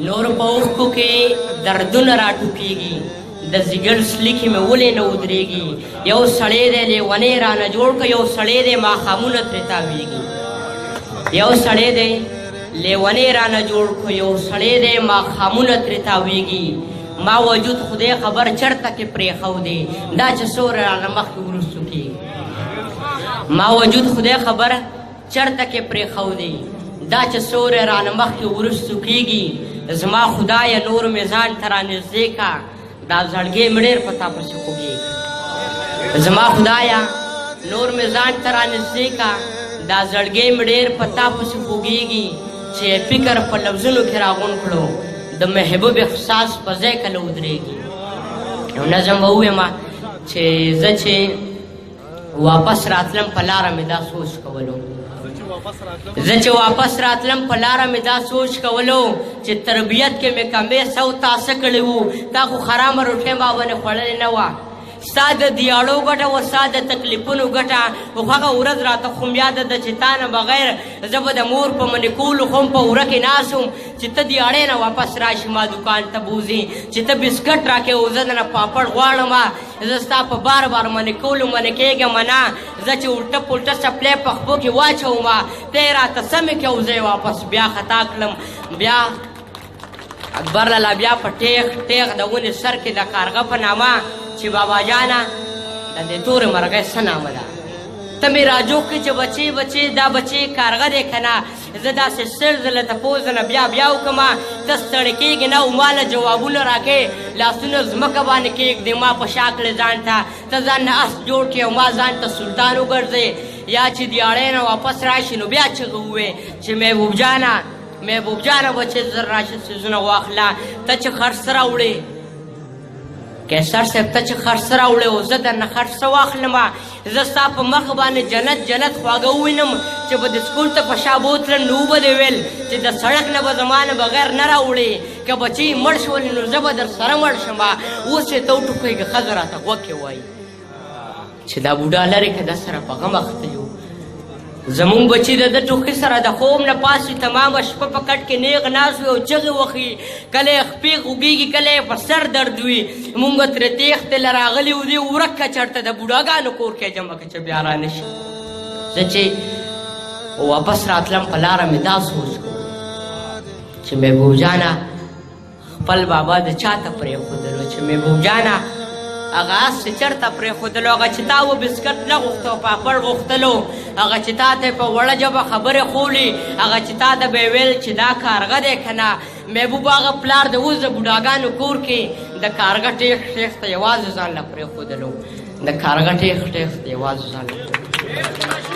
نور په اوښکو کې دردونه راټوکېږي د ځیګر سلیکې مې ولې نه ودرېږي یو سړی دی لیونی رانه جوړ که یو سړی دی ماښامونه ترې تاویږي یو سړی دی لیونی رانه جوړ که یو سړی دی ماښامونه ترې تاویږي ما وجود خدای خبر چرته کې پرېښودی دا چې څومره رانه مخکې وروستو کېږي ما وجود خدای خبر چرته کې پرېښودی دا چې څومره رانه مخکې وروستو کېږي زما خدایه نور مې ځان ته رانږدې کا دا زړګی مې ډېر په تا پسې خوږېږي زما خدایه نور مې ځان ته رانږدې کا دا زړګی مې ډېر په تا پسې خوږېږي چې فکر په لفظونو کې راغونډ کړو د محبوب احساس په ځای کله ودرېږي یو نظم به ووایم چې زه چې واپس راتلم په لاره مې دا سوچ کولو زه چې واپس راتلم په لاره مې دا سوچ کولو چې تربیت کې مې کمې سو تاسه کړی وو تا خو خرامه روټۍ ما باندې خوړلې نه وه ستا د دیاړو ګټه و ستا د تکلیفونو ګټه خو هغه ورځ راته خو م یاده ده چې تا نه بغیر زه به د مور په منې کولو خو په وره کې ناست وم چې ته دیاړۍ نه واپس راشي ما دوکان ته بوځې چې ته بسکټ راکې او زه دنه پاپړ غواړم زه ستا په بار بار منې کولو منې کېږم نه زه چې الټه پلټه چپلی په خپو کې واچوم ته یې راته سمې کې او زه یې واپس بیا خطا کړم بیا اکبر لالا بیا په ټیغ ټیغ د ونې سر کې د کارغه په نامه چې بابا جانا د دې تورې مرغۍ څه نامه ده ته مې راجوګ کړې چې بچې بچې دا بچې کارغه دی که نه زه داسې سل ځله تپوس نه بیا وکړم ته ستړی کېږې نه او ما له جوابونه راکې لاسونه ځمکه باندې کېږدې ما په شا کړې ځان ته ته ځان نه اس جوړ کړې او ما ځان ته سلطان وګرځې یا چې دیاړۍ نه واپس راشي نو بیا چغې ووې چې محبوب جانه محبوب جانه بچې زر راشه څیزونه واخله ته چې خرڅ راوړې کیسر صاحب ته چې خرڅ راوړې او زه درنه خرڅ څه واخلم زه ستا په مخ باندې جنت جنت خواږه ووینم چې به د سکول ته په شا بوتلم نو وبه دې ویل چې د سړک نه به زما نه بغیر نه راوړې که بچې مړ شولې نو زه به در سره مړ شم اوس چې ته وټوکېږه ښځه راته غوږ کې وایي چې دا بوډا لرې که د سره په غم اخته یو زمونږ بچي د ده ټوخي سره د خوب نه پاسي تمامه شپه په کټ کې نیغ ناست وي او چغې وخي کله یې خپې غوږېږي کله یې په سر درد وي مونږ ترې تېښتې له راغلي و دې ورک که چېرته د بوډاګانو کور کې جمع که چې بیا رانه شي زه چې واپس راتلم په لاره مې دا سوچ کړو چې محبوب جانه خپل بابا د چا ته پرېښودلو چې محبوب جانه هغه اس چې چېرته پرېښودلو هغه چې تا و بسکټ نه غوښته او پاپړ غوښتلو هغه چې تا ته په وړه ژبه خبرې خولي هغه چې تا ته به یې ویل چې دا کارغه دی که نه محبوب هغه پلار د اوس د بوډاګانو کور کې د کارغه ټیخ ټیخ ته یوازې ځان له پرېښودلو د کارغه ټیخ ټیخ ته یوازې ځان له